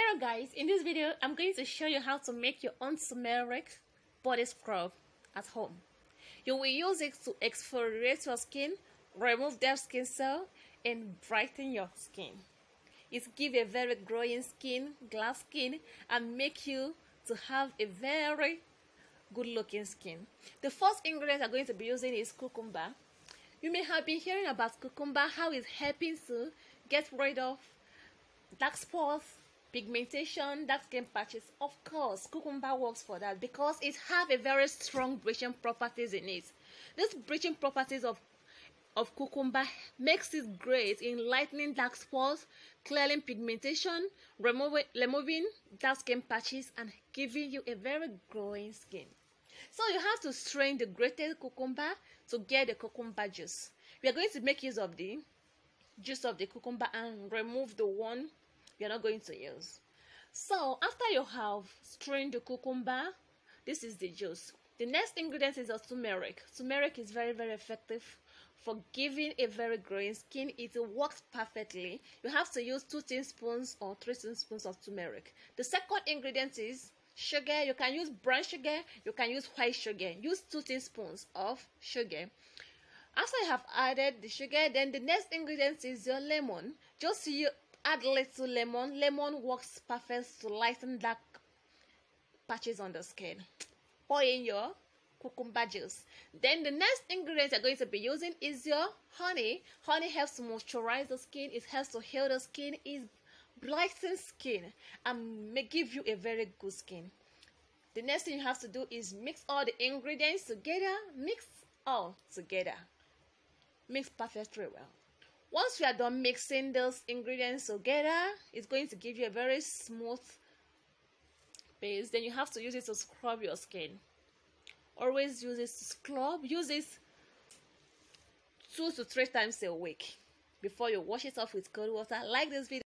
Hello guys, in this video I'm going to show you how to make your own turmeric body scrub at home. You will use it to exfoliate your skin, remove dead skin cells, and brighten your skin. It gives a very glowing skin, glass skin, and make you to have a very good looking skin. The first ingredient I'm going to be using is cucumber. You may have been hearing about cucumber, how it's helping to get rid of dark spots, pigmentation, dark skin patches. Of course, cucumber works for that because it has a very strong bleaching properties in it. These bleaching properties of cucumber makes it great in lightening dark spots, clearing pigmentation, removing dark skin patches, and giving you a very glowing skin. So you have to strain the grated cucumber to get the cucumber juice. We are going to make use of the juice of the cucumber and remove the one you're not going to use. So after you have strained the cucumber, this is the juice. The next ingredient is turmeric. Turmeric is very effective for giving a very glowing skin. It works perfectly. You have to use 2 teaspoons or 3 teaspoons of turmeric. The second ingredient is sugar. You can use brown sugar, you can use white sugar. Use 2 teaspoons of sugar. After you have added the sugar, then the next ingredient is your lemon. Just you add little lemon. Lemon works perfect to lighten dark patches on the skin. Pour in your cucumber juice. Then the next ingredient you're going to be using is your honey. Honey helps to moisturize the skin. It helps to heal the skin. It brightens skin and may give you a very good skin. The next thing you have to do is mix all the ingredients together. Mix all together. Mix perfectly well. Once you are done mixing those ingredients together, it's going to give you a very smooth paste. Then you have to use it to scrub your skin. Always use it to scrub. Use it 2 to 3 times a week before you wash it off with cold water. Like this video.